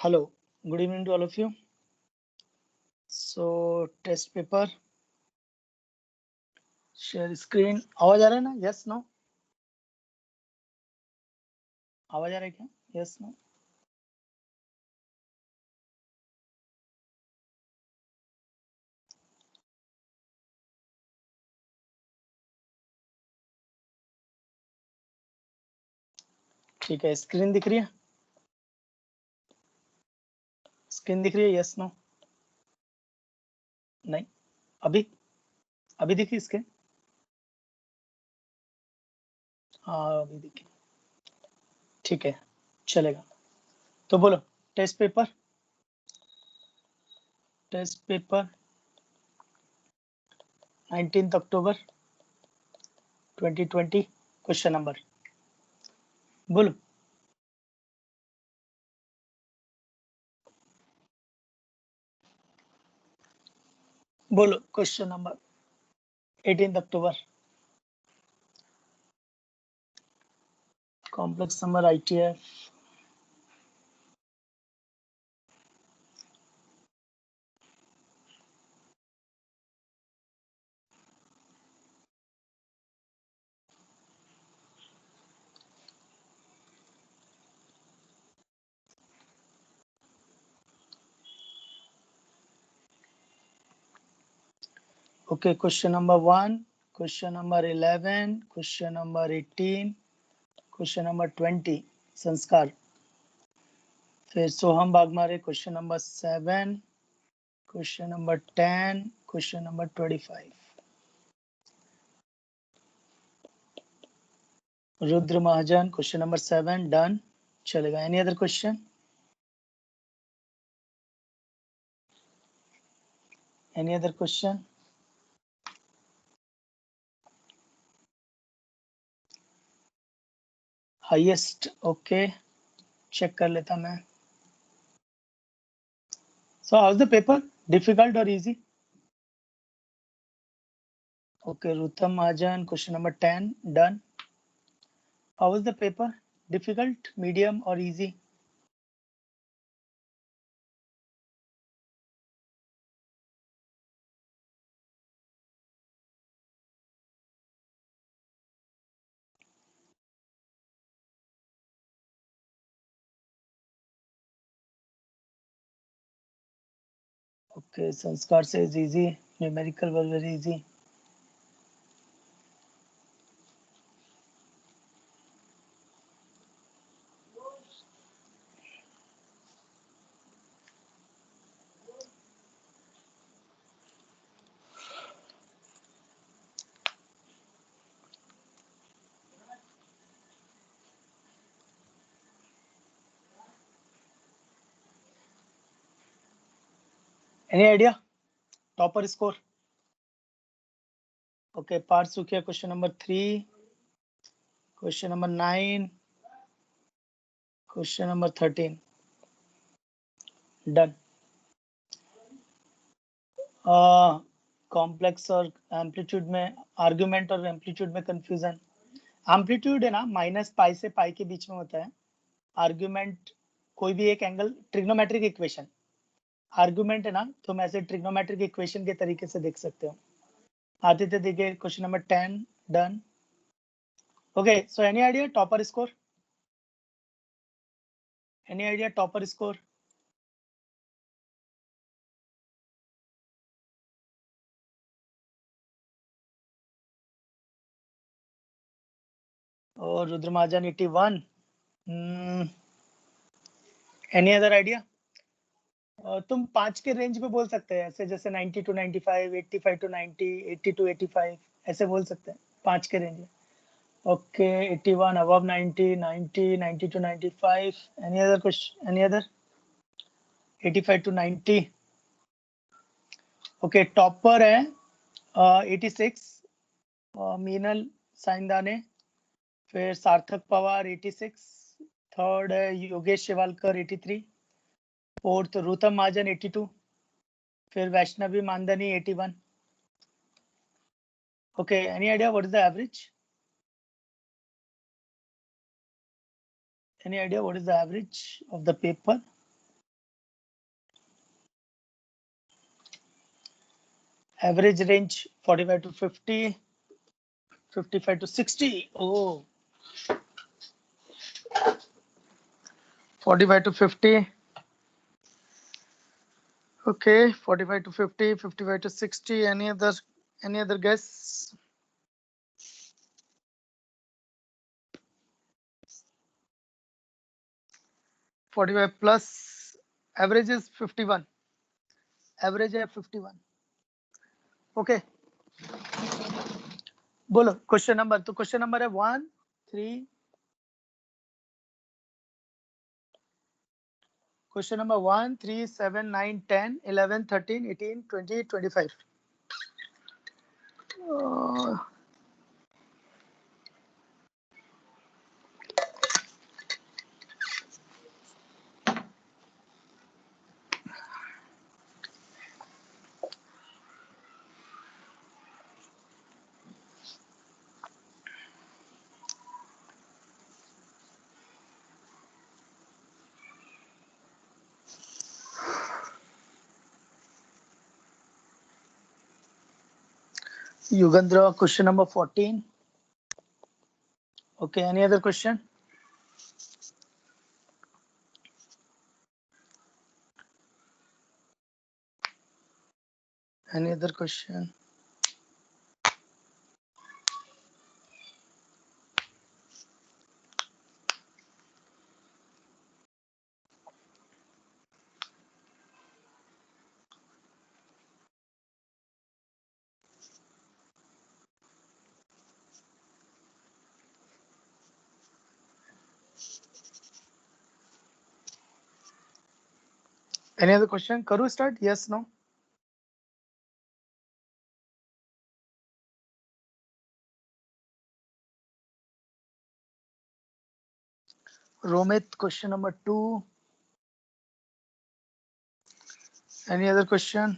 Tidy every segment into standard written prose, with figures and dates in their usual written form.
Hello, good evening to all of you. So test paper, share screen. आवाज आ रहा है ना? Yes, no? आवाज आ रहा है क्या? Yes, no? ठीक है, स्क्रीन दिख रही है? स्क्रीन दिख रही है? Yes, no? नहीं, अभी दिखी इसके? हाँ, अभी दिखी। ठीक है, चलेगा। तो बोलो, test paper 19th October 2020, question number बोलो। बोलो question number 18th October, complex number ITF। Okay, question number 1, question number 11, question number 18, question number 20 Sanskar. फिर Soham Bagmare question number 7, question number 10, question number 25। Rudra Mahajan question number 7 done, चलेगा। Any other question? Any other question? Highest, okay, check कर लेता मैं। So how is the paper, difficult और easy? Okay, Rutam Mahajan question number 10 done. How is the paper, difficult, medium और easy? Okay, Sanskar से easy, numerical was very easy. Any idea? Topper score? Okay, Parth Sukhia question number 3, question number 9, question number 13 done. Complex और amplitude में, argument और amplitude में confusion. Amplitude है ना -π से π के बीच में होता है। आर्गुमेंट कोई भी एक एंगल, ट्रिग्नोमेट्रिक इक्वेशन। आर्गुमेंट है ना, तुम ऐसे ट्रिग्नोमेट्रिक इक्वेशन के तरीके से देख सकते हो। आदित्य देखिए question number 10 done. Okay, so any idea topper score? Any idea topper score? और रुद्र महाजन 81। Any other idea? तुम 5 के रेंज में बोल सकते हैं, ऐसे जैसे 90 to 95, 85 to 90, 80 to 85, ऐसे बोल सकते हैं 5 के रेंज में। Okay, 81 above 90, 90, 90 to 95। Any other question? Any other? 85 to 90। Okay, topper है 86 मीनल साइंदाने, फिर सार्थक पवार 86, थर्ड है योगेश शिवालकर 83, फोर्थ रुतम महाजन 82, फिर Vaishnavi मानदनी 81। Okay, any idea what is the average? Any idea what is the average of the paper? Average range 45 to 50, 55 to 60. Oh, 45 to 50. Okay, 45 to 50, 55 to 60. Any other guess? $45 plus average is 51. Average है 51. Okay. बोलो question number. तो question number है 1, 3. Question number 1, 3, 7, 9, 10, 11, 13, 18, 20, 25. Yugandhra, question number 14. Okay, any other question? Any other question? Any other question? Karu start? Yes, no? Romit, question number 2. Any other question?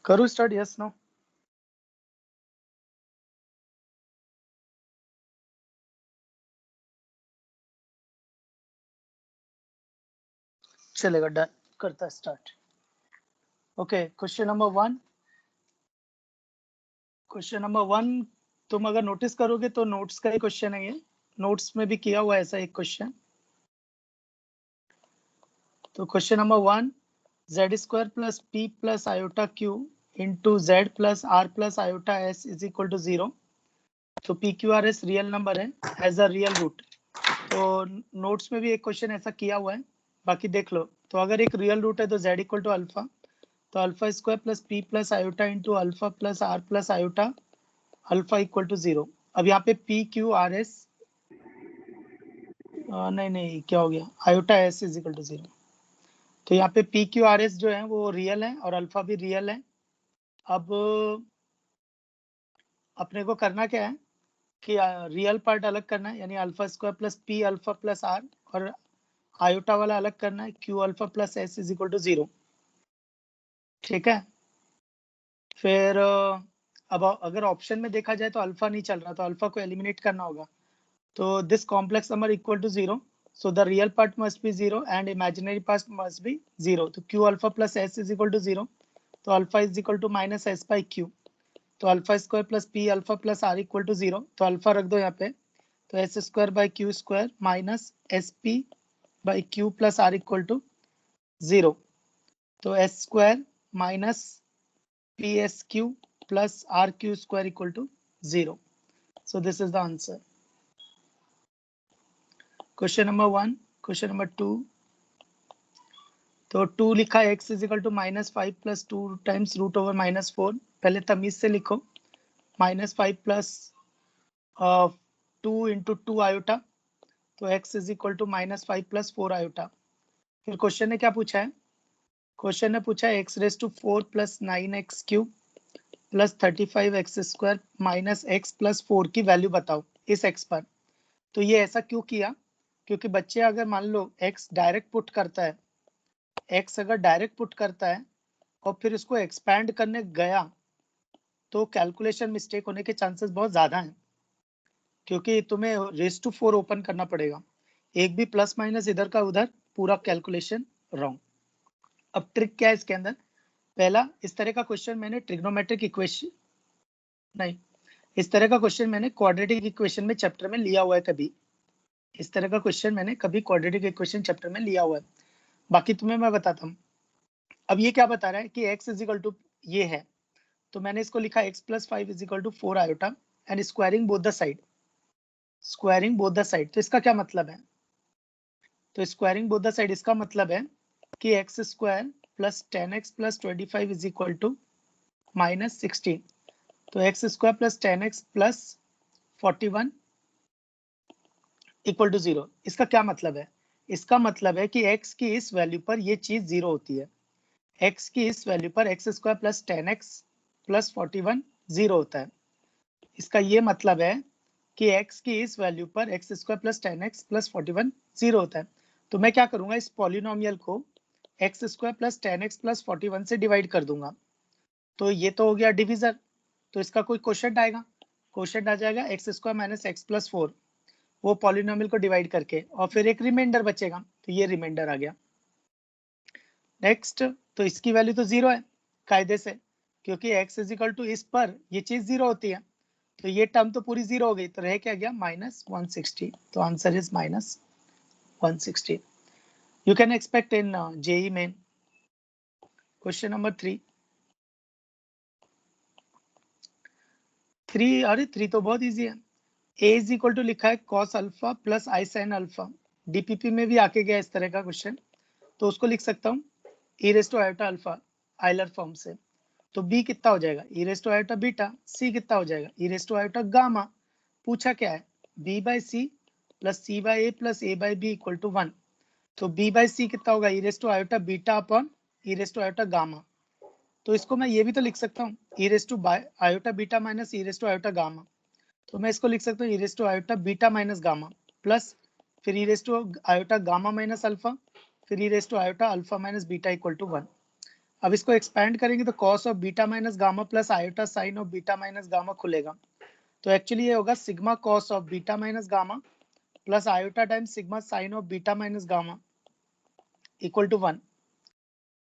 Karu start? Yes, no? चलेगा, done करता start. Okay, question number 1. Question number 1 तुम अगर notice करोगे तो notes का ही question है ये. Notes में भी किया हुआ है ऐसा एक क्वेश्चन. तो question number 1, z square plus p plus iota q into z plus r plus iota s is equal to 0. तो p q r s real number है एज अ रियल रूट. तो नोट्स में भी एक question ऐसा किया हुआ है, बाकी देख लो. तो अगर एक रियल रूट है तो z इक्वल टू अल्फा, तो alpha square plus p plus iota into alpha plus r plus iota alpha equal to 0. अब यहाँ पे p q r s नहीं क्या हो गया, iota s is equal to 0. तो यहाँ पे पी क्यू आर एस जो है वो रियल है और अल्फा भी रियल है. अब अपने को करना क्या है कि रियल पार्ट अलग करना है, यानी alpha square plus P alpha plus R, और आयोटा वाला अलग करना है, Q alpha plus S is equal to 0. ठीक है. फिर अब अगर ऑप्शन में देखा जाए तो अल्फा नहीं चल रहा, तो अल्फा को एलिमिनेट करना होगा. तो this complex number equal to 0, so the real part must be 0 and imaginary part must be 0. तो q alpha plus s is equal to 0, तो alpha is equal to minus S by Q. तो alpha square plus P alpha plus R equal to 0, तो alpha रख दो यहाँ पे. तो S square by Q square minus S P by Q plus R equal to 0. तो S square minus P S Q plus R Q square equal to 0. So this is the answer. Question number 1. Question number 2. तो 2 लिखा है x is equal to minus 5 plus 2 times root over minus 4. पहले तमीज से लिखो. Minus 5 plus 2 into 2 iota, तो x is equal to minus 5 plus 4 iota. फिर question ने क्या पूछा है? क्वेश्चन ने पूछा है x raise to 4 plus 9x cube plus 35x square minus x plus 4 की वैल्यू बताओ इस x पर. तो ये ऐसा क्यों किया? क्योंकि बच्चे अगर मान लो x डायरेक्ट पुट करता है, x अगर डायरेक्ट पुट करता है और फिर इसको एक्सपैंड करने गया, तो कैलकुलेशन मिस्टेक होने के चांसेस बहुत ज्यादा हैं, क्योंकि तुम्हें रेस टू 4 ओपन करना पड़ेगा। एक भी प्लस माइनस इधर का उधर, पूरा कैलकुलेशन रॉन्ग। अब ट्रिक क्या है इसके अंदर? पहला, इस तरह का क्वेश्चन मैंने ट्रिग्नोमेट्रिक इक्वेशन नहीं, इस तरह का क्वेश्चन मैंने क्वाड्रेटिक इक्वेशन में चैप्टर में लिया हुआ है कभी। इस तरह का क्वेश्चन मैंने कभी क्वाड्रेटिक इक्वेशन चैप्टर में लिया हुआ है। बाकी तुम्हें मैं बताता हूँ। अब ये क्या बता रहा है कि x इज इक्वल टू ये है, तो मैंने इसको लिखा x plus 5 is equal to 4 iota and squaring both the side, squaring both the side. तो इसका क्या मतलब है? तो स्क्वायरिंग बोथ द साइड इसका मतलब है कि X square plus 10x plus 25 is equal to minus 16। तो X square plus 10x plus 41 equal to 0। इसका क्या मतलब है? इसका मतलब है कि x की इस वैल्यू पर ये चीज 0 होती है। x की इस वैल्यू पर x square plus 10x plus 41 0 होता है। इसका ये मतलब है कि x की इस वैल्यू पर x square plus 10x plus 41 0 होता है। तो मैं क्या करूंगा, इस पॉलिनोमियल को x square plus 10x plus 41 से डिवाइड कर दूंगा। तो ये तो हो गया डिविजर। तो इसका कोई क्वेश्चन आएगा, क्वेश्चन आ जाएगा x square minus x plus 4, वो पॉलिनोमियल को डिवाइड करके, और फिर एक रिमाइंडर बचेगा, तो ये रिमाइंडर आ गया। नेक्स्ट, तो इसकी वैल्यू तो 0 है कायदे से, क्योंकि x इज इक्वल टू इस पर ये चीज 0 होती है। तो ये टर्म तो पूरी 0 हो गई, तो रह क्या गया माइनस 160। तो answer is minus 160। You can expect in JEE main. Question number 3। अरे 3 तो बहुत इजी है। a इज इक्वल टू लिखा है cos alpha plus I sine alpha. DPP में भी आके गया इस तरह का क्वेश्चन, तो उसको लिख सकता हूँ e raise to iota alpha Euler form से। तो b कितना हो जाएगा, e raise to iota beta. c कितना हो जाएगा, e raise to iota gamma. पूछा क्या है, b by C plus C by A plus A by B equal to 1। तो b बाई सी कितना होगा, e raise to iota beta upon e raise to iota gamma. तो इसको मैं ये भी तो लिख सकता हूँ, e raise to iota beta minus e raise to iota gamma. तो मैं इसको लिख सकता हूँ e raise to iota beta minus gamma plus फिर e raise to iota gamma minus alpha, फिर e raise to iota alpha minus beta equal to 1। अब इसको एक्सपैंड करेंगे तो cos of beta minus gamma plus iota sine of beta minus gamma खुलेगा। तो actually ये होगा sigma cos of beta minus gamma plus iota times sigma sine of beta minus gamma equal to 1।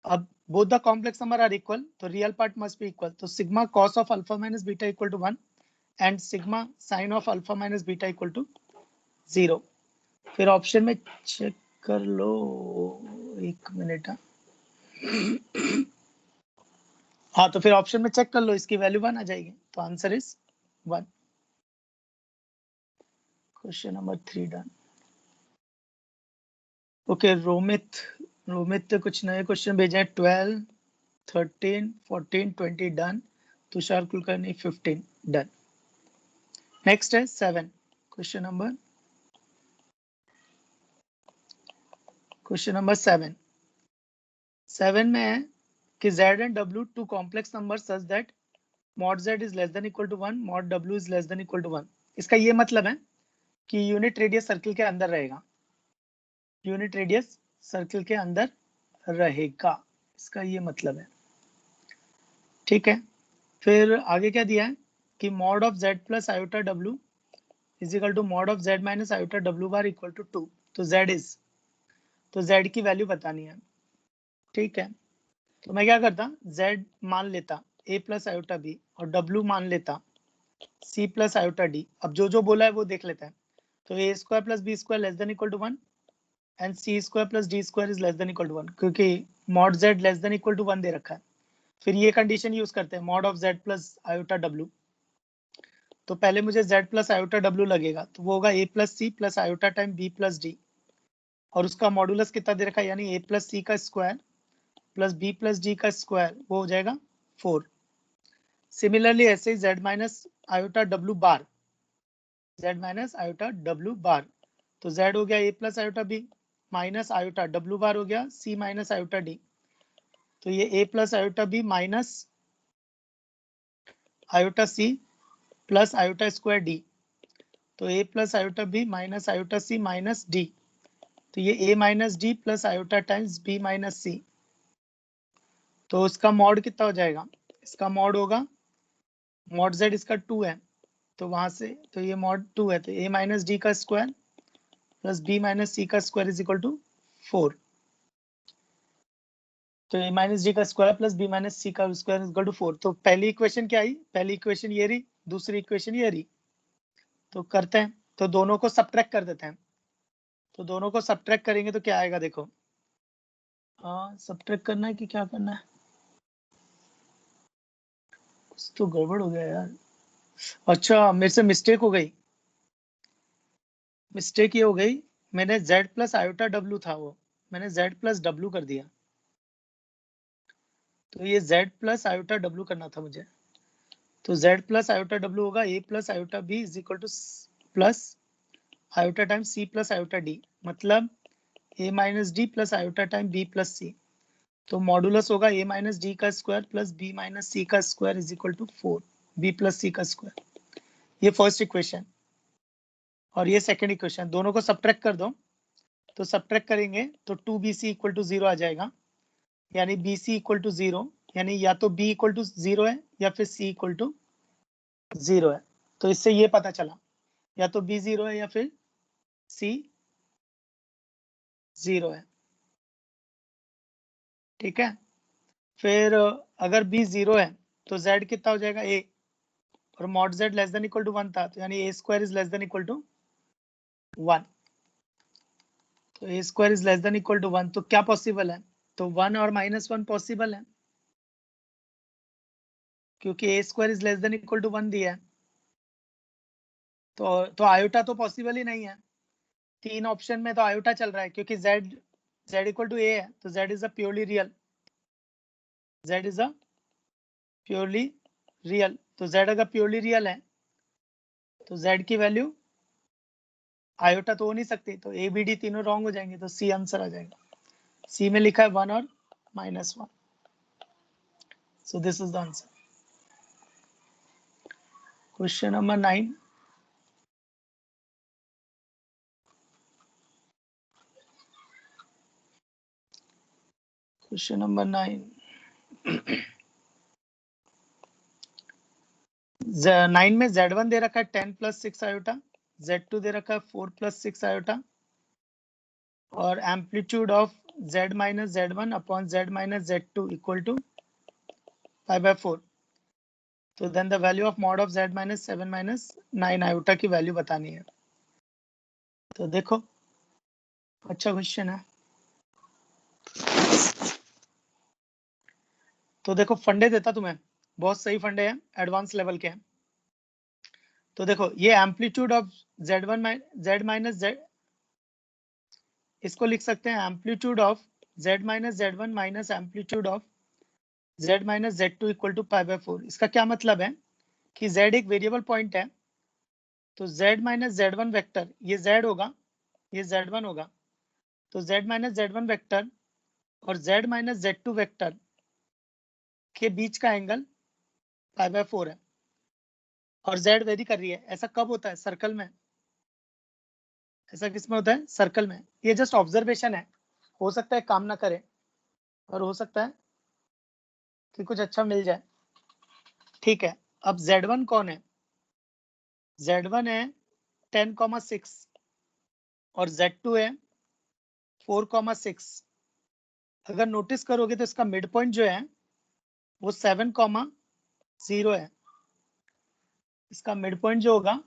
अब both the complex number are equal, तो real part must be equal. तो sigma cos of alpha minus beta equal to 1 and sigma sine of alpha minus beta equal to 0। फिर option में check कर लो, एक minute. हाँ, तो फिर option में चेक कर लो, इसकी वैल्यू 1 आ जाएगी। तो answer is 1। Question number 3 done. Okay, Romit ने कुछ नए क्वेश्चन भेजे हैं। 12, 13, 14, 20 done. Tushar Kulkarni 15 done. Next है 7। क्वेश्चन नंबर 7 में है कि z and w two complex number such that mod z is less than equal to 1, mod w is less than equal to 1। इसका ये मतलब है कि यूनिट रेडियस सर्किल के अंदर रहेगा, यूनिट रेडियस सर्किल के अंदर रहेगा, इसका ये मतलब है। ठीक है, फिर आगे क्या दिया है कि mod of z plus iota w is equal to mod of z minus iota w bar equal to 2। तो z की वैल्यू बतानी है। ठीक है, तो मैं क्या करता, z मान लेता a प्लस आयोटा b और w मान लेता c प्लस आयोटा d। अब जो जो बोला है वो देख लेते हैं। तो a square plus b square less than equal to 1 and c square plus d square is less than equal to 1, क्योंकि mod z less than equal to 1 दे रखा है। फिर ये कंडीशन यूज करते हैं, mod of z plus iota w। तो पहले मुझे z प्लस आयोटा w लगेगा, तो वो होगा a plus c plus iota time b plus d, और उसका मॉडुलस कितना दे रखा है, यानी a प्लस सी का square plus b plus D का स्क्वायर, वो हो जाएगा 4। सिमिलरली ऐसे ही z माइनस आयोटा w बार, z minus iota w bar, तो z हो गया a plus iota b minus iota w बार हो गया c माइनस आयोटा d। तो ये a plus iota b minus iota c plus iota square d। तो a plus iota b minus iota c minus d। तो ये a minus d plus iota times b minus c। तो इसका mod कितना हो जाएगा, इसका मॉड होगा मॉड z इसका 2 है, तो वहां से तो ये मॉड 2 है, तो a माइनस डी का स्क्वायर प्लस b माइनस सी का स्क्वायर इज इक्वल टू 4। तो a माइनस डी का स्क्वायर प्लस b माइनस सी का स्क्वायर इज इक्वल टू 4। तो पहली इक्वेशन क्या आई? पहली इक्वेशन ये रही, दूसरी इक्वेशन ये रही। तो करते हैं, तो दोनों को सब्ट्रैक्ट कर देते हैं। तो दोनों को सब्ट्रैक्ट करेंगे तो क्या आएगा? देखो, हाँ सब्ट्रैक्ट करना है कि क्या करना है? कुछ तो गड़बड़ हो गया यार। अच्छा, मेरे से मिस्टेक हो गई। मिस्टेक ये हो गई, मैंने z प्लस आयोटा w था, वो मैंने z प्लस w कर दिया। तो ये z प्लस आयोटा w करना था मुझे। तो z प्लस आयोटा w होगा a plus iota b is equal to plus iota time c plus iota d, मतलब a minus d plus iota time b plus c। तो modulus होगा a minus d का square plus b minus c का square is equal to 4 b plus c का square. ये first equation और ये second equation, दोनों को सब्ट्रैक्ट कर दो। तो सब्ट्रैक्ट करेंगे तो 2bc इक्वल टू 0 आ जाएगा, यानी bc इक्वल टू 0, यानी या तो b इक्वल टू 0 है या फिर c इक्वल टू 0 है। तो इससे ये पता चला, या तो b 0 है या फिर c 0 है। ठीक है, फिर अगर b 0 है तो z कितना हो जाएगा? a, और mod z less than equal to 1 था, तो यानी a square is less than equal to 1। तो a square is less than equal to 1, तो क्या पॉसिबल है? तो 1 और माइनस 1 पॉसिबल है, क्योंकि a square is less than equal to 1 दिया है। तो आयोटा तो पॉसिबल ही नहीं है। तीन ऑप्शन में तो आयोटा चल रहा है, क्योंकि z इक्वल टू a है, तो z is a purely real, z is a purely real. तो z अगर प्योरली रियल है तो z की वैल्यू आयोटा तो हो नहीं सकती, तो ए बी डी तीनों रॉन्ग हो जाएंगे, तो सी आंसर आ जाएगा। सी में लिखा है 1 और -1, so this is the answer. Question number 9, question number 9, 9 में z1 दे रखा है 10 प्लस 6 आयोटा, z2 दे रखा है 4 प्लस 6 आयोटा, और amplitude of z minus z1 upon z minus z2 equal to pi by 4। तो then the value of mod of z minus 7 minus 9 iota की value बतानी है। तो देखो, अच्छा क्वेश्चन है। तो देखो, फंडे देता तुम्हें, बहुत सही फंडे हैं, एडवांस लेवल के हैं। तो देखो, ये amplitude of z1 z minus z, इसको लिख सकते हैं amplitude of z minus z1 minus amplitude of z minus z2 equal to pi by 4। इसका क्या मतलब है कि z एक वेरिएबल पॉइंट है, तो z माइनस z1 वेक्टर, ये z होगा, ये z1 होगा, तो z माइनस z1 वेक्टर और z माइनस z2 वेक्टर के बीच का एंगल पाई बाय 4 है, और z वेरी कर रही है। ऐसा कब होता है? सर्कल में। ऐसा किस में होता है? सर्कल में। ये जस्ट ऑब्जर्वेशन है, हो सकता है काम ना करे और हो सकता है कि कुछ अच्छा मिल जाए। ठीक है, अब z1 कौन है? z1 है 10,6 और z2 है 4,6। अगर नोटिस करोगे तो इसका मिड पॉइंट जो है वो 7,0 है। इसका मिड पॉइंट जो होगा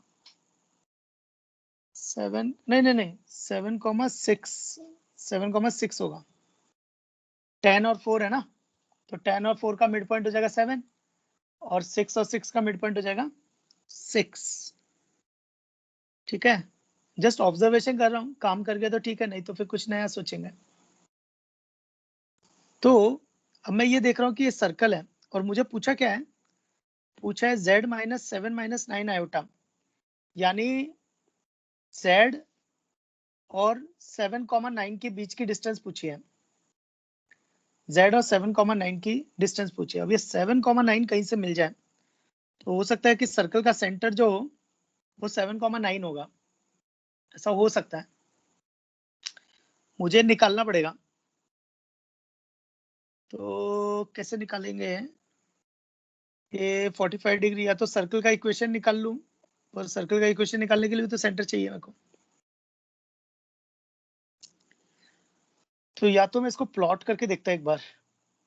7, नहीं 7,6 होगा। 10 और 4 है ना, तो 10 और 4 का मिड पॉइंट हो जाएगा 7, और 6 और 6 का मिड पॉइंट हो जाएगा 6। ठीक है, जस्ट ऑब्जर्वेशन कर रहा हूँ, काम कर गया तो ठीक है, नहीं तो फिर कुछ नया सोचेंगे। तो अब मैं ये देख रहा हूँ कि ये सर्कल है, और मुझे पूछा क्या है? पूछा है z माइनस 7 माइनस 9 आयोटा, यानी z और 7,9 के बीच की डिस्टेंस पूछी है। z और 7,9 की डिस्टेंस पूछी है। अब ये 7,9 कहीं से मिल जाए तो हो सकता है कि सर्कल का सेंटर जो हो वो 7,9 होगा, ऐसा हो सकता है। मुझे निकालना पड़ेगा, तो कैसे निकालेंगे? ये 45 डिग्री, या तो सर्कल का इक्वेशन निकाल लूं, और सर्कल का इक्वेशन निकालने के लिए तो सेंटर चाहिए मेरे को। तो या तो मैं इसको प्लॉट करके देखता, एक बार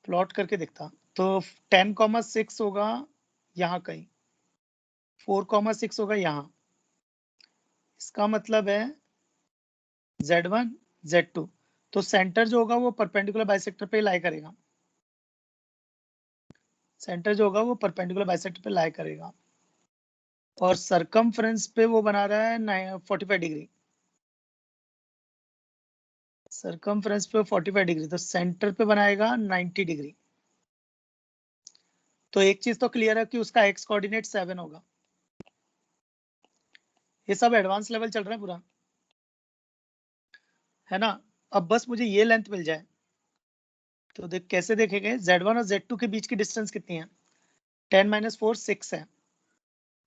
प्लॉट करके देखता। तो 10,6 होगा यहाँ कहीं, 4,6 होगा यहाँ। इसका मतलब है Z1 Z2, तो सेंटर जो होगा वो परपेंडिकुलर बाइसेक्टर पे लाई करेगा। सेंटर जो होगा वो परपेंडिकुलर बाइसेक्टर पे लाई करेगा, और सरकमफ्रेंस पे वो बना रहा है 45 डिग्री। सरकमफ्रेंस पे 45 डिग्री, तो सेंटर पे बनाएगा 90 डिग्री। तो एक चीज तो क्लियर है कि उसका एक्स कोऑर्डिनेट 7 होगा। ये सब एडवांस लेवल चल रहा है पूरा, है ना। अब बस मुझे ये लेंथ मिल जाए, तो देख कैसे देखेंगे, Z1 और Z2 के बीच की डिस्टेंस कितनी है, 10 - 4 6 है।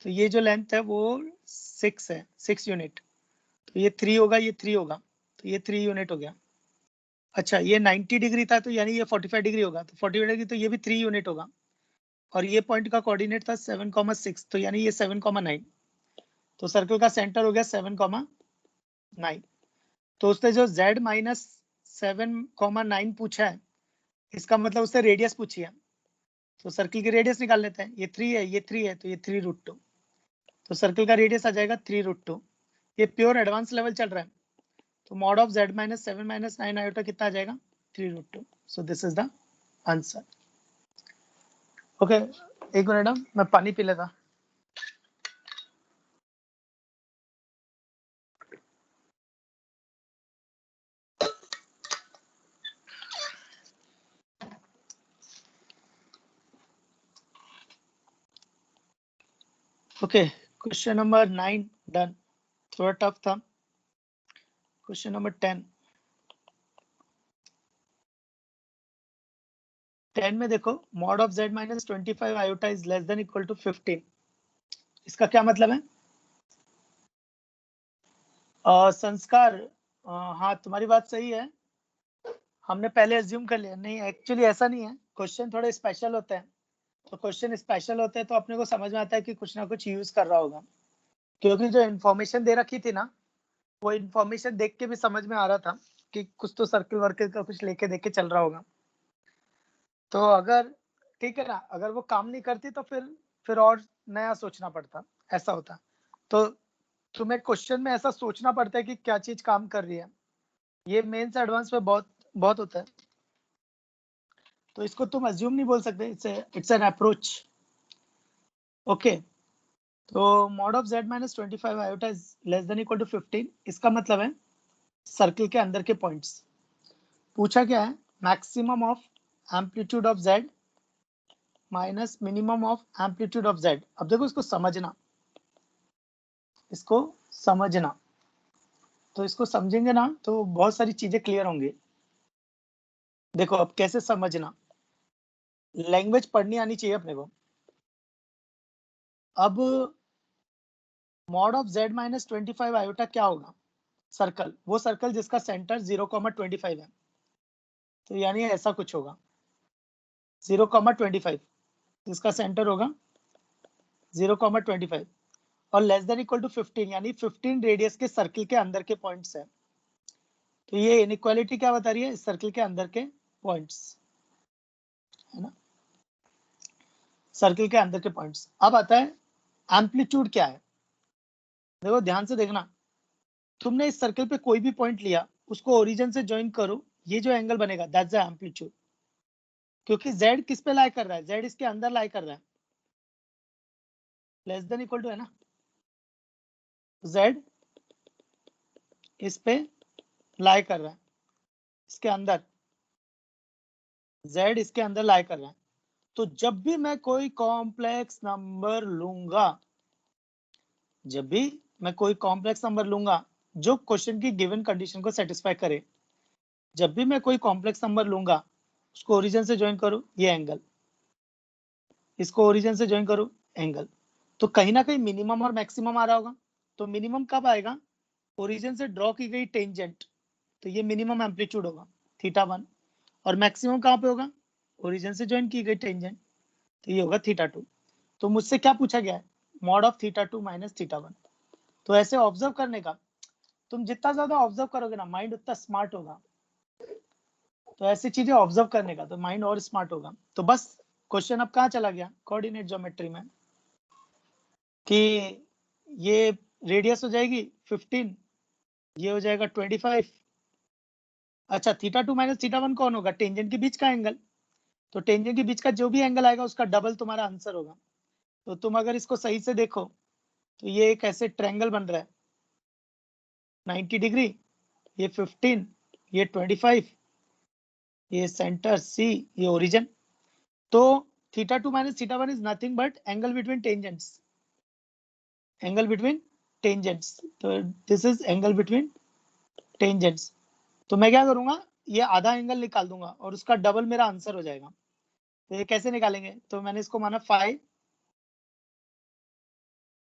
तो ये जो लेंथ है वो 6 है, 6 यूनिट। तो ये 3 होगा, ये 3 होगा, तो ये 3 यूनिट हो गया। अच्छा, ये 90 डिग्री था, तो यानी ये 45 डिग्री होगा, तो 45 डिग्री, तो ये भी 3 यूनिट होगा। और ये पॉइंट का कोऑर्डिनेट था 7,6, तो यानी ये 7,9। तो सर्कल का सेंटर हो गया 7,9। तो उसने जो Z - 7,9 पूछा है, इसका मतलब उससे रेडियस पूछी है। तो सर्कल की रेडियस निकाल लेते हैं। ये 3 है, ये 3 है, तो ये 3√2। तो सर्कल का रेडियस आ जाएगा 3√2। ये प्योर एडवांस लेवल चल रहा है। तो मॉड ऑफ Z - 7 - 9 आयोटा कितना आ जाएगा, 3√2। So this is the answer. Okay, एक मिनट मैं पानी पी लेता। Okay, question number 9 done. थोड़ा टफ था। Question number 10। 10 में देखो, mod of Z - 25 iota is less than equal to 15। इसका क्या मतलब है? संस्कार, हाँ तुम्हारी बात सही है। हमने पहले अज्यूम कर लिया, नहीं एक्चुअली ऐसा नहीं है। क्वेश्चन थोड़े स्पेशल होते हैं, तो क्वेश्चन स्पेशल होते हैं तो अपने को समझ में आता है कि कुछ ना कुछ यूज कर रहा होगा। क्योंकि जो इन्फॉर्मेशन दे रखी थी ना, वो इन्फॉर्मेशन देख के भी समझ में आ रहा था कि कुछ तो सर्कल वर्कल का कुछ लेके देख के चल रहा होगा। तो अगर ठीक है ना, अगर वो काम नहीं करती तो फिर और नया सोचना पड़ता, ऐसा होता। तो तुम्हें क्वेश्चन में ऐसा सोचना पड़ता है कि क्या चीज काम कर रही है। ये मेंस एडवांस में बहुत बहुत होता है। तो इसको तुम अज्यूम नहीं बोल सकते, इट्स एन अप्रोच। ओके, तो mod of Z - 25 iota is less than equal to 15। इसका मतलब है सर्कल के अंदर के पॉइंट्स। पूछा क्या है, maximum of amplitude of Z minus minimum of amplitude of Z। अब देखो इसको समझना, इसको समझना। तो इसको समझेंगे ना तो बहुत सारी चीजें क्लियर होंगी। देखो अब कैसे समझना, लैंग्वेज पढ़नी आनी चाहिए अपने को। अब मॉड ऑफ Z - 25 आयोटा क्या होगा, सर्कल, वो सर्कल जिसका सेंटर 0,25 है। तो यानी ऐसा कुछ होगा 0,25, जिसका सेंटर होगा 0,25 और लेस देन इक्वल टू 15, यानी 15 रेडियस के सर्कल के अंदर के पॉइंट्स है। तो ये इनइक्वालिटी क्या बता रही है, इस सर्कल के अंदर के पॉइंट्स, है ना, सर्कल के अंदर के पॉइंट्स। अब आता है एम्पलीट्यूड क्या है। देखो ध्यान से देखना, तुमने इस सर्कल पे कोई भी पॉइंट लिया, उसको ओरिजिन से ज्वाइन करो, ये जो एंगल बनेगा दैट्स द एम्पलीट्यूड। क्योंकि Z किस पे लाई कर रहा है, Z इसके अंदर लाई कर रहा है, लेस देन इक्वल टू है ना, Z इस पे लाई कर रहा है, इसके अंदर, Z इसके अंदर लाई कर रहा है। तो जब भी मैं कोई कॉम्प्लेक्स नंबर लूंगा, जब भी मैं कोई कॉम्प्लेक्स नंबर लूंगा जो क्वेश्चन की गिवन कंडीशन को सेटिस्फाई करे, जब भी मैं कोई कॉम्प्लेक्स नंबर लूंगा, उसको ओरिजिन से ज्वाइन करूं, ये एंगल, इसको ओरिजिन से ज्वाइन करूं, एंगल। तो कहीं ना कहीं मिनिमम और मैक्सिमम आ रहा होगा। तो मिनिमम कब आएगा, ओरिजिन से ड्रॉ की गई टेंजेंट, तो ये मिनिमम एम्पलीट्यूड होगा θ1। और मैक्सिमम कहाँ पे होगा, ओरिजिन से ज्वाइन की गई टेंजेंट, तो ये होगा θ2। तो मुझसे क्या पूछा गया है, mod of theta 2 minus theta 1। तो ऐसे ऑब्जर्व करने का, तुम जितना ज्यादा ऑब्जर्व करोगे ना माइंड उतना स्मार्ट होगा। तो ऐसी चीजें ऑब्जर्व करने का तो माइंड और स्मार्ट होगा। तो बस क्वेश्चन अब कहाँ चला गया, कोऑर्डिनेट ज्योमेट्री में, कि ये रेडियस हो जाएगी 15, ये हो जाएगा 25। अच्छा, थीटा 2 माइनस थीटा 1 कौन होगा, टेंजेंट के बीच का एंगल। तो टेंजेंट के बीच का जो भी एंगल आएगा उसका डबल तुम्हारा आंसर होगा। तो तुम अगर इसको सही से देखो तो ये एक ऐसे ट्रायंगल बन रहा है 90 डिग्री, ये 15, ये 25, ये सेंटर सी, ये ओरिजिन। तो theta 2 minus theta 1 is nothing but angle between tangents, angle between tangents. तो this is angle between tangents. तो मैं क्या करूंगा, ये आधा एंगल निकाल दूंगा और उसका डबल मेरा आंसर हो जाएगा। तो ये कैसे निकालेंगे, तो मैंने इसको माना फाई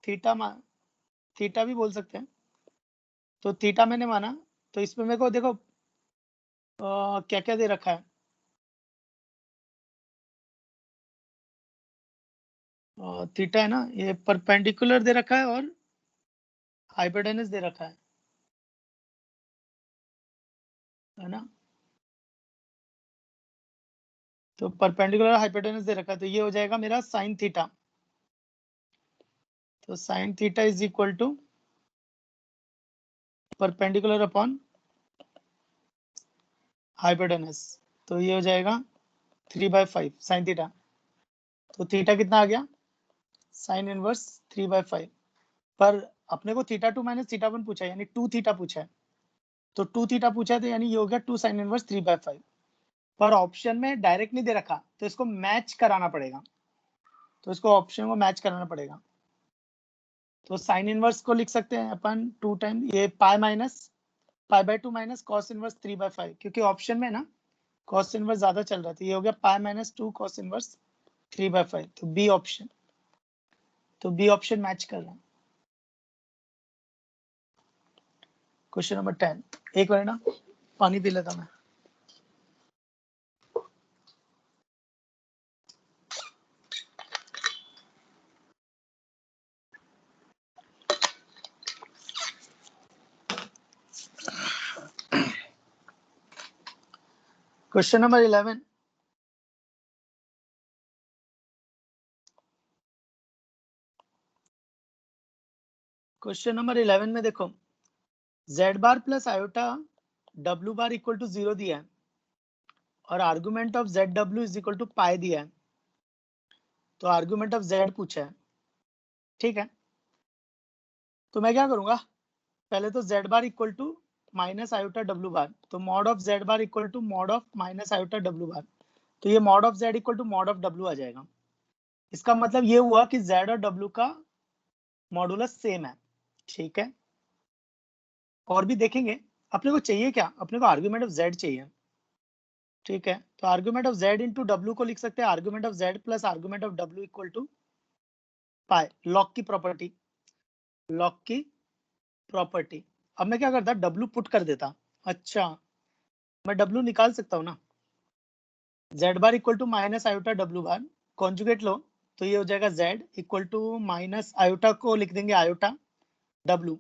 थीटा, थीटा भी बोल सकते हैं। तो थीटा मैंने माना, तो इसमें मेरे को देखो क्या क्या दे रखा है, थीटा है ना, ये परपेंडिकुलर दे रखा है और हाइपोटेनस दे रखा है ना। तो परपेंडिकुलर हाइपोटेनस दे रखा है, तो ये हो जाएगा मेरा साइन थीटा। तो sine theta is equal to perpendicular upon hypotenuse. तो ये हो जाएगा 3/5 साइन थीटा। तो थीटा कितना आ गया, साइन इनवर्स 3/5। पर अपने को थीटा 2 माइनस थीटा 1 पूछा है, यानी 2 थीटा पूछा है। तो 2 थीटा पूछा है, तो यानी ये हो गया 2 साइन इनवर्स 3/5। पर ऑप्शन में डायरेक्ट नहीं दे रखा, तो इसको मैच कराना पड़ेगा। तो इसको ऑप्शन को मैच कराना पड़ेगा। तो साइन इनवर्स को लिख सकते हैं अपन 2 टाइम ये pi minus pi minus cos inverse 3/5, क्योंकि ऑप्शन में ना कॉस इनवर्स ज्यादा चल रहा था। ये हो गया पाई माइनस 2 कॉस इनवर्स 3/5। तो बी ऑप्शन, तो बी ऑप्शन मैच कर रहा है। क्वेश्चन नंबर 10, एक मिनट ना पानी पी लेता मैं। क्वेश्चन नंबर 11, क्वेश्चन नंबर 11 में देखो, z bar plus iota w bar equal to 0 दिया है और argument of zw is equal to pi दिया है। तो आर्गुमेंट ऑफ z पूछा है, ठीक है। तो मैं क्या करूंगा, पहले तो z bar equal to minus iota w bar, तो mod of z bar equal to mod of minus iota w bar. तो ये mod of z equal to mod of w आ जाएगा। इसका मतलब ये हुआ कि z और w का मॉडुलस सेम है, ठीक है। और भी देखेंगे, अपने को चाहिए क्या, अपने को आर्गुमेंट ऑफ z चाहिए, ठीक है। तो आर्गुमेंट ऑफ z इंटू डब्ल्यू को लिख सकते हैं argument of z plus argument of w equal to pi, log की प्रॉपर्टी, लॉग की प्रॉपर्टी। अब मैं क्या करता, w पुट कर देता। अच्छा, मैं w निकाल सकता हूँ ना, z bar equal to minus iota w bar, conjugate लो तो ये हो जाएगा z equal to minus iota को लिख देंगे आयोटा w,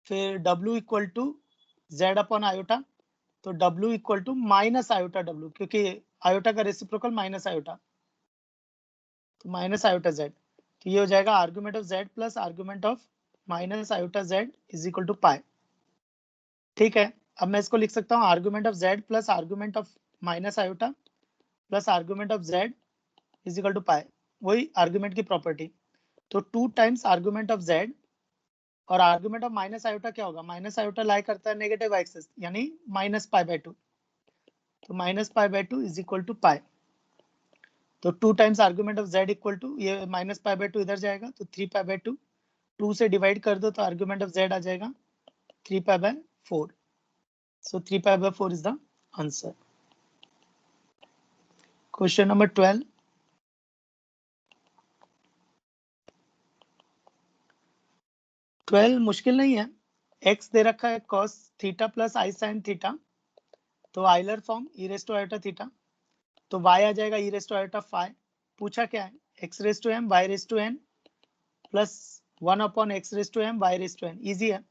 फिर w equal to z upon iota. तो w equal to minus iota w, क्योंकि आयोटा का रेसिप्रोकल माइनस आयोटा, तो माइनस आयोटा z। तो ये हो जाएगा argument of z plus argument of minus iota z is equal to pi, ठीक है। अब मैं इसको लिख सकता हूँ argument of z plus argument of minus iota plus argument of z is equal to pi, वही आर्गुमेंट की प्रॉपर्टी। तो 2 टाइम्स आर्गुमेंट ऑफ z और आर्गुमेंट ऑफ माइनस आयोटा क्या होगा, माइनस आयोटा लाई करता है नेगेटिव एक्सिस, यानी minus pi. तो minus pi is equal to pi. तो 2 times argument of z equal to, ये माइनस पाई/2 इधर जाएगा तो 3 पाई/2, 2 से डिवाइड कर दो तो आर्गुमेंट ऑफ z आ जाएगा 3 pi. So 3 pi is the answer. Question number 12, मुश्किल नहीं है। x दे रखा है cos theta plus I sine theta, तो Euler form e raise to iota theta. तो y आ जाएगा e raise to iota phi. पूछा क्या है, x raise to m y raise to n plus 1 upon x raise to m y raise to n। Easy है।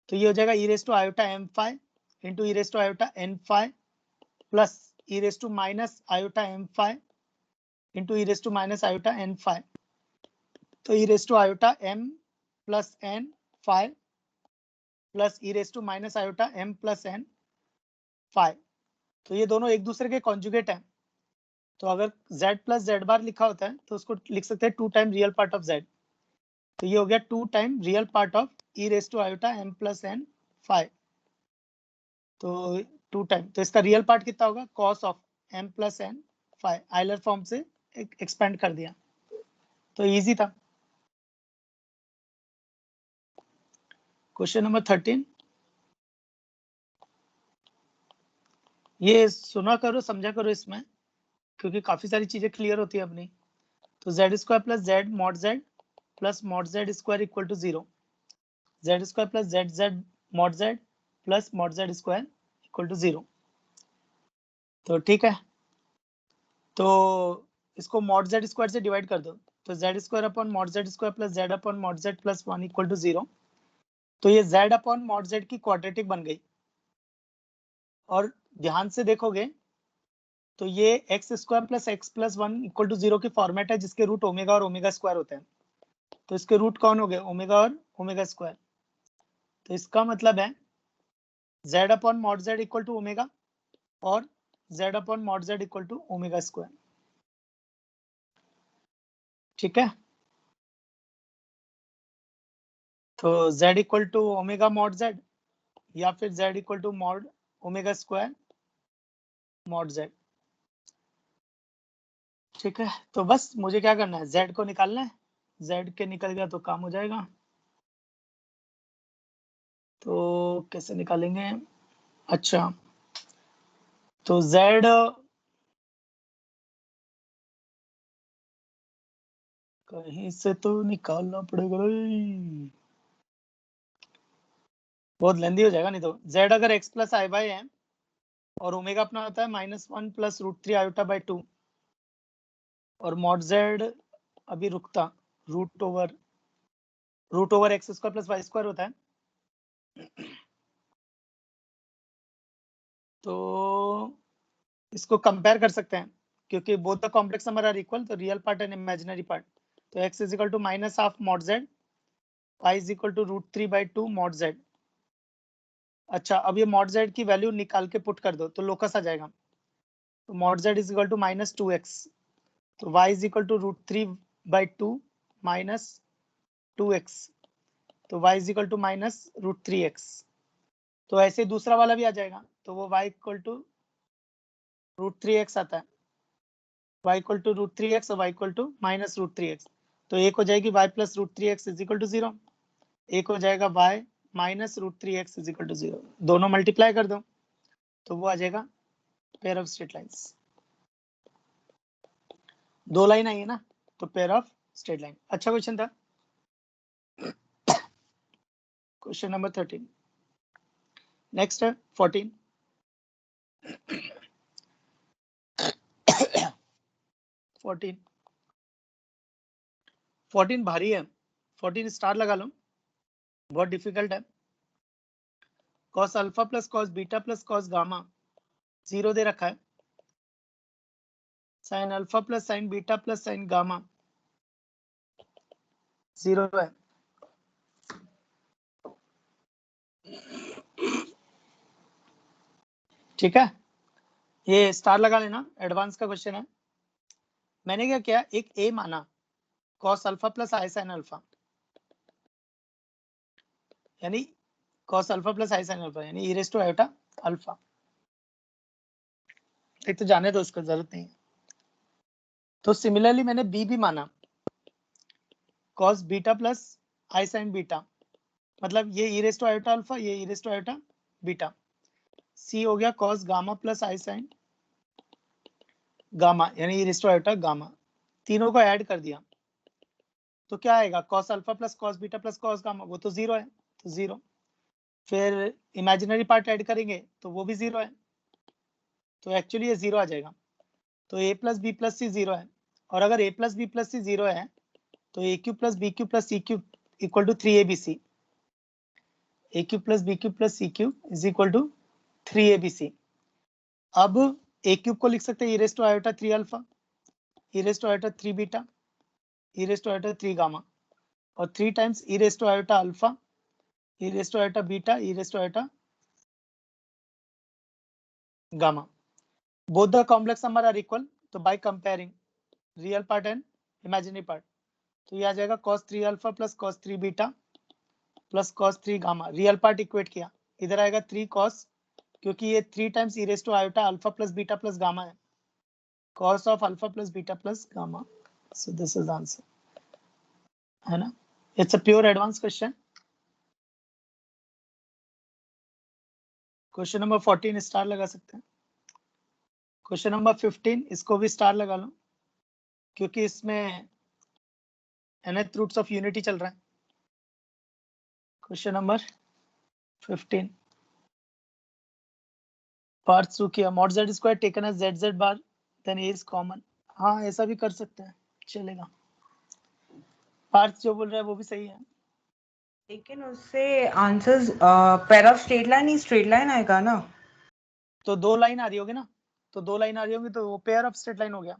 तो ये हो जाएगा e raise to iota m phi into e raise to iota n phi plus e raise to minus iota m phi into e raise to minus iota n phi. तो e raise to iota m plus n phi plus e raise to minus iota m plus n phi. तो ये दोनों एक दूसरे के conjugate हैं। तो अगर z प्लस z बार लिखा होता है तो उसको लिख सकते हैं 2 time real part of z। तो ये हो गया 2 time real part of e raise to iota m plus n phi. तो 2 टाइम, तो इसका रियल पार्ट कितना होगा cos of m plus n phi. Euler form से एक्सपेंड कर दिया, तो इजी था। क्वेश्चन नंबर 13, ये सुना करो समझा करो इसमें, क्योंकि काफी सारी चीजें क्लियर होती है अपनी। तो z square plus z mod z plus mod z square equal to 0, z square plus z z mod z plus mod z square equal to 0। तो ठीक है, तो इसको मॉड जेड स्क्वायर से डिवाइड कर दो। तो z square upon mod z square plus z upon mod z plus 1 equal to 0। तो ये जेड अपॉन मॉड जेड की क्वाड्रेटिक बन गई। और ध्यान से देखोगे तो ये x square plus x plus 1 equal to 0 की फॉर्मेट है, जिसके रूट ओमेगा और ओमेगा स्क्वायर होते हैं। तो इसके रूट कौन हो गए, ओमेगा और ओमेगा स्क्वायर। तो इसका मतलब है z upon mod z equal to omega और z upon mod z equal to omega square. ठीक है, तो z equal to omega mod z या फिर z equal to mod omega square mod z। ठीक है, तो बस मुझे क्या करना है, z को निकालना है। z के निकल गया तो काम हो जाएगा। तो कैसे निकालेंगे, अच्छा तो z कहीं से तो निकालना पड़ेगा, बहुत लेंदी हो जाएगा नहीं तो। z अगर x प्लस आई बाई है और ओमेगा अपना होता है -1 प्लस √3 आयोटा बाई 2 और मॉड z अभी रुकता root over X square plus Y square होता है। तो इसको कंपेयर कर सकते हैं, क्योंकि both the complex number are equal, तो real part and imaginary part. तो x is equal to minus half mod z, y is equal to √3 by 2 mod z। अच्छा, अब ये मॉड z की वैल्यू निकाल के पुट कर दो तो लोकस आ जाएगा। तो mod z is equal to -2x, तो y is equal to √3 by 2 minus 2x, तो y is equal to minus √3x। तो ऐसे दूसरा वाला भी आ जाएगा, तो वो y इक्वल टू √3x आता है, y इक्वल टू √3x और y equal to minus √3x। तो एक हो जाएगी y plus √3x is equal to 0, एक हो जाएगा y minus √3x is equal to 0। दोनों मल्टीप्लाई कर दो तो वो आ जाएगा पेयर ऑफ स्ट्रेट लाइंस। दो लाइन आई है ना, तो पेयर ऑफ स्ट्रेट लाइन। अच्छा क्वेश्चन था। क्वेश्चन नंबर 13, नेक्स्ट है 14। 14 भारी है, 14 स्टार लगा लो, बहुत डिफिकल्ट है। Cos alpha plus cos beta plus cos gamma 0 दे रखा है, sine alpha plus sign beta plus sign gamma 0 है। ठीक है, ये स्टार लगा लेना, एडवांस का क्वेश्चन है। मैंने क्या किया, एक ए माना cos alpha plus I sine alpha, यानी cos alpha plus I sine alpha यानी e raise to iota alpha. एक तो जाने दो, उसको जरूरत नहीं है। तो सिमिलरली मैंने बी भी माना cos beta plus I sign beta, मतलब ये e raise to iota alpha, ये e raise to iota beta. सी हो गया cos gamma plus I sign gamma यानी e raise to iota gamma. तीनों को ऐड कर दिया तो क्या आएगा, cos alpha plus cos beta plus cos gamma, वो तो 0 है, तो 0। फिर इमेजिनरी पार्ट ऐड करेंगे तो वो भी 0 है, तो एक्चुअली ये 0 आ जाएगा। तो a plus b plus c 0 है, और अगर a plus b plus c 0 है तो a cube plus b cube plus c cube equal to 3abc। a cube plus b cube plus c cube is equal to 3abc। अब a cube को लिख सकते हैं e raise to iota 3 alpha, e raise to iota 3 beta, e raise to iota 3 gamma, और 3 times e raise to iota alpha, e raise to iota beta, e raise to iota gamma. Both the complex number are equal, तो by comparing real part and imaginary part, तो ये आ जाएगा cos 3 alpha plus cos 3 beta plus cos 3 gamma. Real part equate किया, इधर आएगा 3 cos, क्योंकि ये 3 times e raise to iota alpha plus beta plus gamma है, cos of alpha plus beta plus gamma. So this is answer, है ना। It's a pure advance question. Question number 14 star लगा सकते हैं। क्वेश्चन नंबर 15 इसको भी star लगा लो, क्योंकि इसमें nth रूट्स ऑफ यूनिटी चल रहा है। क्वेश्चन नंबर 15 पार्ट टू किया, mod z square taken as z bar then a is common. हाँ ऐसा भी कर सकते हैं, चलेगा। पार्थ जो बोल रहा है वो भी सही है, लेकिन उससे answers pair of straight line he straight line आएगा ना। तो 2 लाइन आ रही होगी ना, तो 2 लाइन आ रही होगी तो वो पेयर ऑफ स्ट्रेट लाइन हो गया।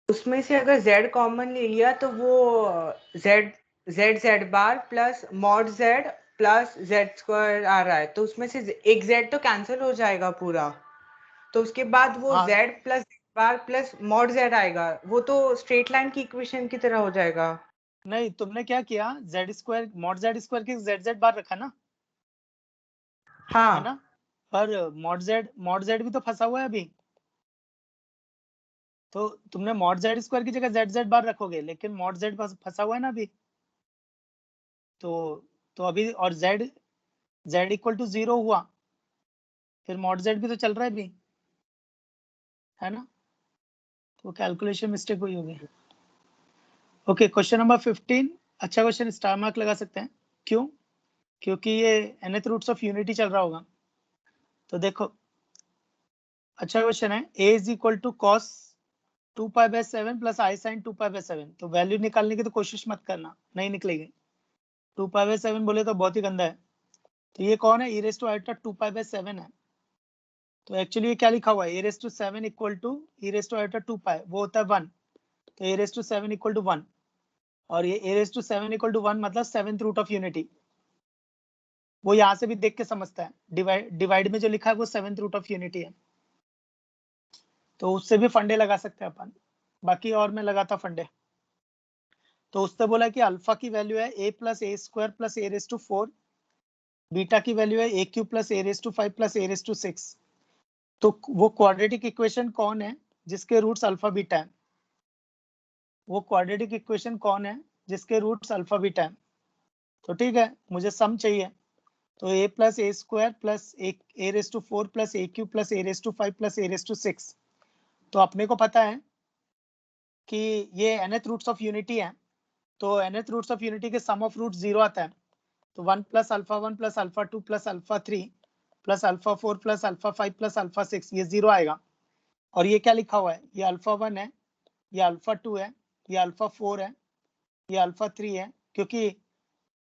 उसमें से अगर z कॉमन ले लिया तो वो z bar plus mod z plus z square आ रहा है, तो उसमें से एक z तो कैंसिल हो जाएगा पूरा, तो उसके बाद वो हाँ z प्लस बार प्लस मॉड z आएगा, वो तो स्ट्रेट लाइन की इक्वेशन की तरह हो जाएगा। नहीं, तुमने क्या किया, Z square mod z square की जेड बार रखा ना, है ना, हाँ पर मॉड जेड भी तो फंसा हुआ है अभी, तो तुमने मॉड जेड स्क्वायर की जगह जेड बार रखोगे, लेकिन मॉड जेड फंसा हुआ है ना अभी, तो अभी और जेड इक्वल टू 0 हुआ, फिर मॉड जेड भी तो चल रहा है अभी, है ना, तो कैलकुलेशन मिस्टेक हुई होगी। ओके, क्वेश्चन नंबर 15 अच्छा क्वेश्चन, स्टार मार्क लगा सकते हैं। क्यों? क्योंकि ये nth रूट्स ऑफ यूनिटी चल रहा होगा। तो देखो अच्छा क्वेश्चन है, a is equal to cos 2π/7 plus I sine 2π/7। तो वैल्यू निकालने की तो कोशिश मत करना, नहीं निकलेगी। 2π/7 बोले तो बहुत ही गंदा है। तो ये कौन है, e रेज़ टू आयोटा 2π/7 है। तो एक्चुअली ये क्या लिखा हुआ है, e raise to 7 equal to e raise to iota 2π, वो होता है 1, तो e raise to 7 equal to 1, और ये e raise to 7 equal to 1 मतलब 7th रूट ऑफ यूनिटी। वो यहाँ से भी देख के समझता है, डिवाइड में जो लिखा है वो 7th रूट ऑफ यूनिटी है, तो उससे भी फंडे लगा सकते हैं अपन। बाकी और मैं लगाता फंडे, तो उसने बोला कि अल्फा की वैल्यू है a plus a square plus A raise to 4, beta की वैल्यू है a cube plus A raise to 5 plus A raise to 6। तो वो क्वाड्रेटिक इक्वेशन कौन है जिसके रूट्स अल्फा बीटा है, वो क्वाड्रेटिक इक्वेशन कौन है जिसके रूट्स अल्फा बीटा है। तो ठीक है, मुझे सम चाहिए, तो a plus a square plus A raise to 4 plus a cube plus A raise to 5 plus A raise to 6। तो अपने को पता है कि ये nth रूट्स ऑफ यूनिटी है, तो nth रूट्स ऑफ यूनिटी के सम ऑफ रूट 0 आता है, तो 1 plus alpha 1 plus alpha 2 plus alpha 3 plus alpha 4 plus alpha 5 plus alpha 6, ये 0 आएगा। और ये क्या लिखा हुआ है, ये अल्फा 1 है, ये अल्फा 2 है, ये अल्फा 4 है, ये अल्फा 3 है, क्योंकि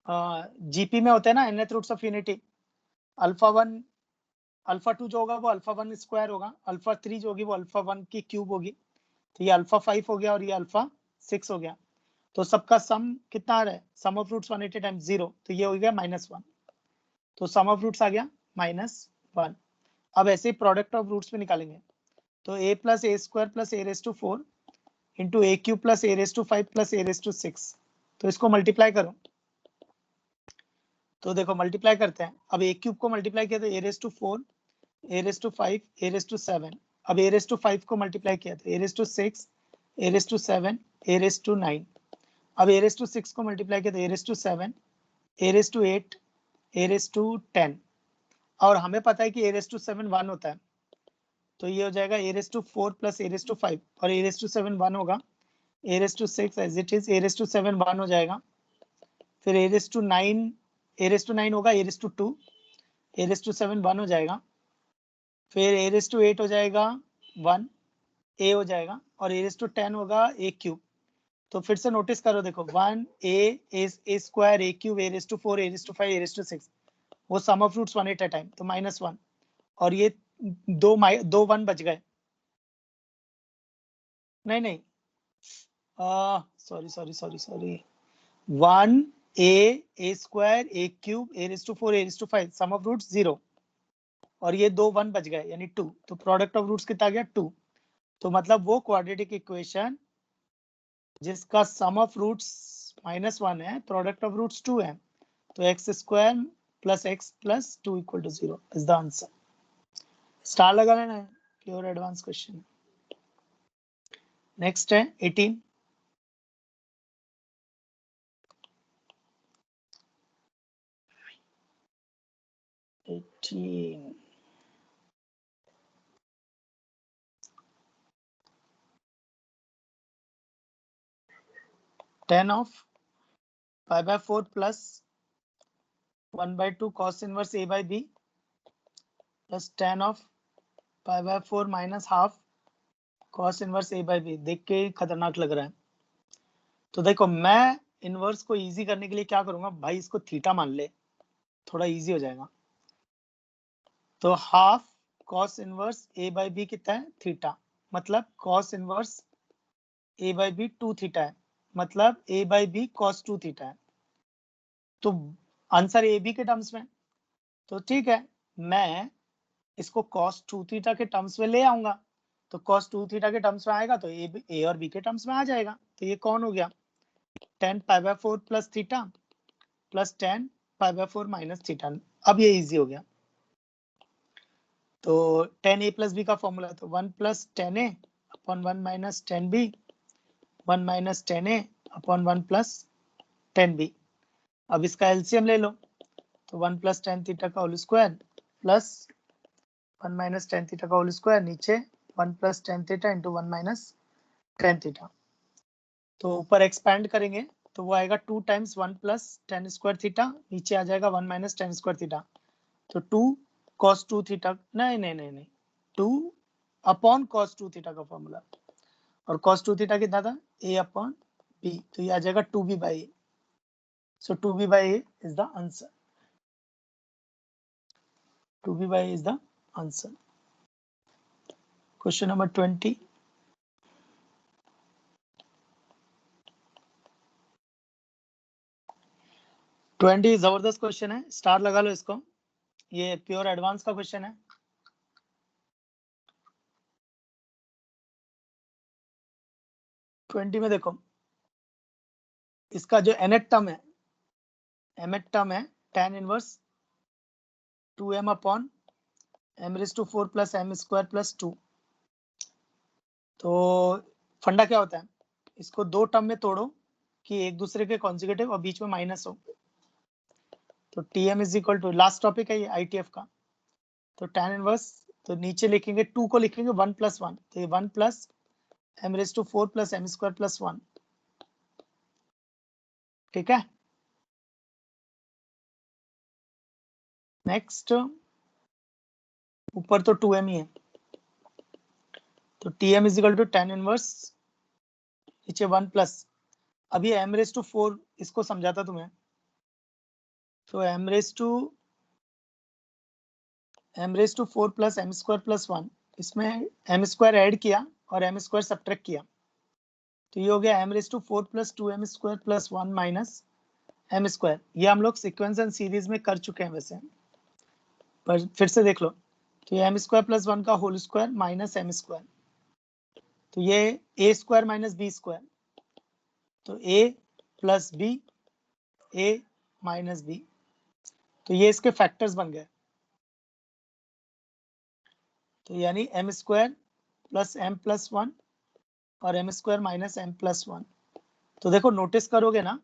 जीपी में होते हैं ना nth roots of unity, alpha 1 alpha 2 जो होगा वो अल्फा 1 स्क्वायर होगा, अल्फा 3 जो होगी वो अल्फा 1 की क्यूब होगी, तो ये अल्फा 5 हो गया और ये अल्फा 6 हो गया। तो सबका सम कितना आ रहा है, सम ऑफ रूट्स 180 टाइम्स 0, तो ये हो गया -1, तो सम ऑफ रूट्स आ गया -1। अब ऐसे ही प्रोडक्ट ऑफ रूट्स में निकालेंगे, तो a plus a square plus A raise to 4 into a cube plus A raise to 5 plus A raise to 6, तो इसको मल्टीप्लाई करो। तो देखो मल्टीप्लाई करते हैं, अब ए क्यूब को मल्टीप्लाई किया तो A raise to 4, A raise to 5, A raise to 7, अब ए रेज़ टू 5 को मल्टीप्लाई किया तो A raise to 6, A raise to 7, A raise to 9, अब ए रेज़ टू 6 को मल्टीप्लाई किया तो A raise to 7, A raise to 8, A raise to 10, और हमें पता है कि ए रेज़ टू 7 1 होता है, तो ये हो जाएगा A raise to 4 plus A raise to 5, और ए रेज़ टू 7 1 होगा, A raise to 6 as it is, A raise to 7 1 हो जाएगा, फिर A raise to 9, A raise to 9 होगा, A raise to 2, A raise to 7 1 हो जाएगा, फिर A raise to 8 हो जाएगा 1, a हो जाएगा और a रेज टू 10 होगा a क्यूब। तो फिर से नोटिस करो, देखो 1 a square a cube a raise to 4 a raise to 5 a raise to 6, वो sum of roots 1 at a time, तो -1 और ये दो 1 बच गए। नहीं sorry 1 a square a cube a raise to 4 a raise to 5 sum of roots 0 और ये दो 1 बच गए यानी 2, तो प्रोडक्ट ऑफ रूट्स कितना आ गया 2। तो मतलब वो क्वाड्रेटिक इक्वेशन जिसका सम ऑफ रूट्स -1 है, प्रोडक्ट ऑफ रूट्स 2 है, तो x square plus x plus 2 equal to 0 is the answer. Star लगा लेना है, प्योर एडवांस क्वेश्चन। नेक्स्ट है 18। Tan of 5/4 plus 1/2 cos inverse a by b plus 10 of 5/4 minus half cos inverse a by b। देख के खतरनाक लग रहा है। तो देखो मैं इनवर्स को इजी करने के लिए क्या करूंगा भाई, इसको थीटा मान ले, थोड़ा इजी हो जाएगा। तो half cos inverse a by b कितना है थीटा, मतलब cos inverse a by b 2 theta है, मतलब a by b cos 2 theta है। तो आंसर ए बी के टर्म्स में, तो ठीक है मैं इसको cos 2 थीटा के टर्म्स में ले आऊंगा, तो cos 2 थीटा के टर्म्स में आएगा तो ए और बी के टर्म्स में आ जाएगा। तो ये कौन हो गया 10 π/4 plus theta plus 10 π/4 minus theta. अब ये इजी हो गया। तो 10a प्लस बी का फॉर्मूला है, तो 1 plus 10a upon 1 minus 10b 1 minus 10a upon 1 plus 10b। अब इसका एलसीएम ले लो, तो 1 प्लस 10 थीटा का whole square plus 1 minus 10 theta का होल स्क्वायर, नीचे 1 plus 10 theta into 1 minus 10 theta. तो ऊपर एक्सपैंड करेंगे तो वो आएगा 2 टाइम्स 1 प्लस 10 स्क्वायर थीटा, नीचे आ जाएगा 1 माइनस 10 स्क्वायर थीटा। तो 2 cos 2 थीटा, नहीं 2 अपॉन cos 2 थीटा का फॉर्मूला, और cos 2 थीटा कितना था a अपॉन b, तो ये आ जाएगा 2b by a। So 2b by a is the answer, 2b by a is the answer. Question number 20। जबरदस्त क्वेश्चन है, स्टार लगा लो इसको, ये प्योर एडवांस का क्वेश्चन है। ट्वेंटी में देखो इसका जो nth टर्म है, mth टर्म है tan inverse 2m upon m raise to 4 plus m square plus 2। तो फंडा क्या होता है, इसको दो टर्म में तोड़ो कि एक दूसरे के कॉन्जुगेटिव और बीच में माइनस हो। तो tm is equal to, last topic है ये ITF का, तो tan इनवर्स, तो नीचे लिखेंगे 2 को लिखेंगे 1 प्लस 1, तो ये 1 plus m raise to 4 plus m square plus 1। ठीक है, नेक्स्ट ऊपर तो 2m ही है, तो tm is equal to tan inverse, नीचे 1 प्लस, अभी m रेज़ टू 4 इसको समझाता तुम्हें, तो m raise to 4 plus m square plus 1, इसमें m स्क्वायर ऐड किया और m स्क्वायर सब्ट्रैक्ट किया, तो ये हो गया m raise to 4 plus 2m square plus 1 minus m square. ये हम लोग सीक्वेंस एंड सीरीज में कर चुके हैं वैसे, पर फिर से देख लो, तो ये m स्क्वायर प्लस 1 का whole square minus m square, तो ये a square minus b square, तो a plus b a minus b, तो ये इसके फैक्टर्स बन गए, तो यानी m square plus m plus 1 और m square minus m plus 1। तो देखो नोटिस करोगे ना,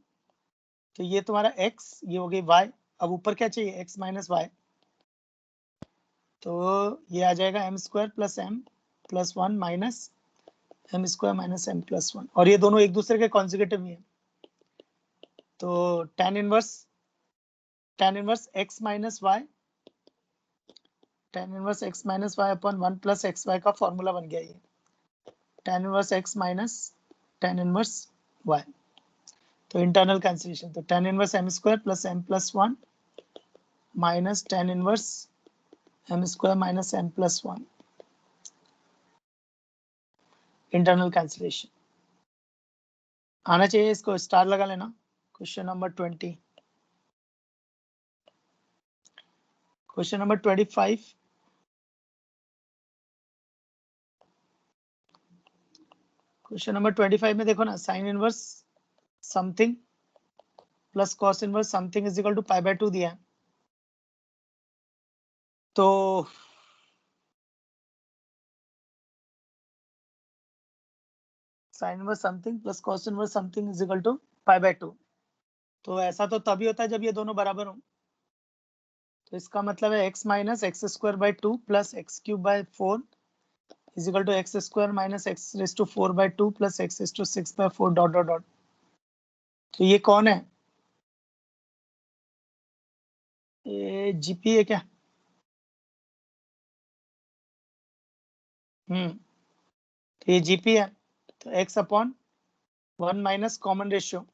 तो ये तुम्हारा x, ये हो गई y, अब ऊपर क्या चाहिए x माइनस y, तो ये आ जाएगा m square plus m plus 1 minus m square minus m plus 1, और ये दोनों एक दूसरे के कॉन्जुगेटिव ही है। तो tan inverse x minus y, tan inverse x minus y upon 1 plus xy का फॉर्मूला बन गया ये। tan inverse x minus tan inverse y। तो इंटरनल कैंसिलेशन, तो tan inverse m square plus m plus 1 minus tan inverse m square minus m plus 1, internal cancellation आना चाहिए, इसको star लगा लेना। Question number 20। Question number 25। Question number 25 में देखो ना, sign inverse something plus cos inverse something is equal to pi by 2 दिया है। तो sine inverse something plus cos inverse something is equal to pi by 2। तो ऐसा तो तभी होता है जब ये दोनों बराबर हो। तो इसका मतलब है x minus x square by 2 plus x cube by 4 is equal to x square minus x raise to 4 by 2 plus x raise to 6 by 4 dot dot dot. तो ये कौन है? ये जीपी है क्या? तो ये जीपी है। तो x upon 1 minus common ratio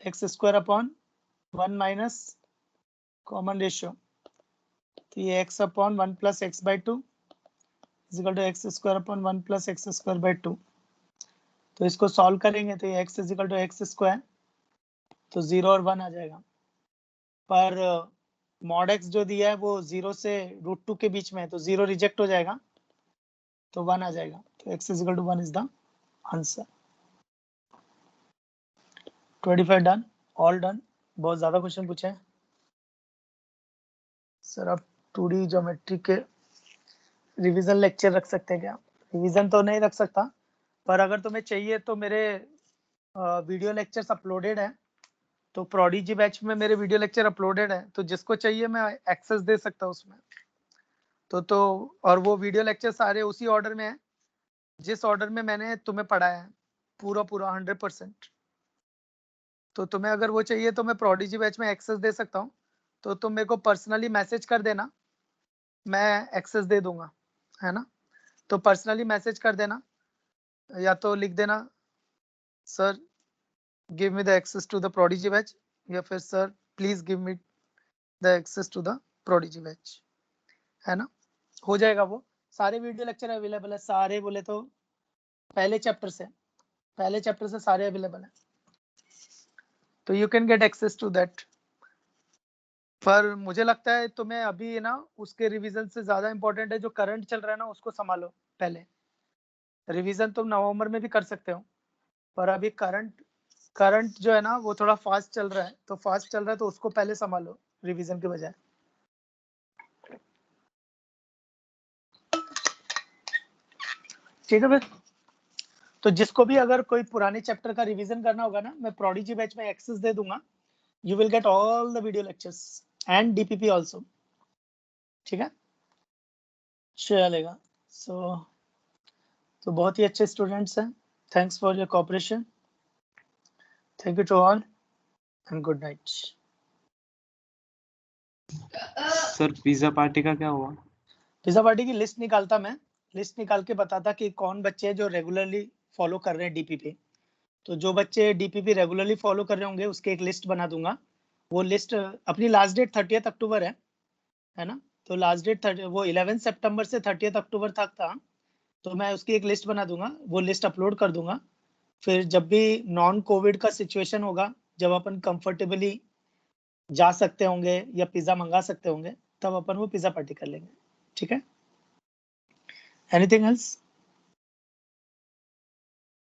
x square upon 1 minus common ratio, तो ये x upon 1 plus x by 2 is equal to x square upon 1 plus x square by 2। तो इसको सॉल्व करेंगे तो ये x is equal to x square, तो 0 और 1 आ जाएगा। पर मॉड x जो दिया है वो 0 से √2 के बीच में है, तो 0 रिजेक्ट हो जाएगा, तो 1 आ जाएगा। तो x is equal to 1 is the answer. 25 done, all done. बहुत ज्यादा क्वेश्चन पूछे हैं सर। आप 2D ज्योमेट्री के रिवीजन लेक्चर रख सकते हैं क्या? रिवीजन तो नहीं रख सकता, पर अगर तुम्हें चाहिए तो मेरे वीडियो लेक्चर्स अपलोडेड है। तो प्रोडिजी बैच में मेरे वीडियो लेक्चर अपलोडेड है, तो जिसको चाहिए मैं एक्सेस दे सकता हूँ उसमें। तो और वो वीडियो लेक्चर सारे उसी ऑर्डर में है जिस ऑर्डर में मैंने तुम्हें पढ़ाया है, पूरा 100%। तो तुम्हें अगर वो चाहिए तो मैं प्रोडिजी बैच में एक्सेस दे सकता हूँ। तो तुम मेरे को पर्सनली मैसेज कर देना, मैं एक्सेस दे दूंगा, है ना। तो पर्सनली मैसेज कर देना, या तो लिख देना sir give me the access to the prodigy batch, या फिर sir please give me the access to the prodigy batch, है ना। हो जाएगा वो। सारे वीडियो लेक्चर अवेलेबल है, सारे बोले तो पहले चैप्टर से सारे अवेलेबल है, तो you can get access to that. पर मुझे लगता है तुम्हें अभी ना उसके रिवीजन से ज्यादा इंपॉर्टेंट है जो करंट चल रहा है ना, उसको संभालो पहले। रिवीजन तुम नवंबर में भी कर सकते हो, पर अभी करंट जो है ना वो थोड़ा फास्ट चल रहा है, तो फास्ट चल रहा है तो उसको पहले संभालो रिवीजन के बजाय। ठीक है फिर। तो जिसको भी अगर कोई पुराने चैप्टर का रिवीजन करना होगा ना, मैं प्रोडिजी बैच में एक्सेस दे दूंगा। You will get all the video lectures and DPP also. ठीक है, चलेगा। तो बहुत ही अच्छे स्टूडेंट्स हैं। Thanks for your cooperation. Thank you to all and good night. Sir pizza party का क्या हुआ? पिज्जा पार्टी की लिस्ट निकालता मैं, लिस्ट निकाल के बताता कि कौन बच्चे हैं जो रेगुलरली फॉलो कर रहे हैं डीपीपी। तो जो बच्चे डीपीपी रेगुलरली फॉलो कर रहे होंगे उसके एक लिस्ट बना दूंगा। वो लिस्ट अपनी लास्ट डेट 30 अक्टूबर है ना। तो लास्ट डेट वो 11 सितंबर से 30 अक्टूबर तक था। तो मैं उसकी एक लिस्ट बना दूंगा, वो लिस्ट अपलोड कर दूंगा। फिर जब भी नॉन कोविड का सिचुएशन होगा, जब अपन कंफर्टेबली जा सकते होंगे या पिज्जा मंगा सकते होंगे, तब अपन वो पिज्जा पार्टी कर लेंगे। ठीक है, एनीथिंग एल्स?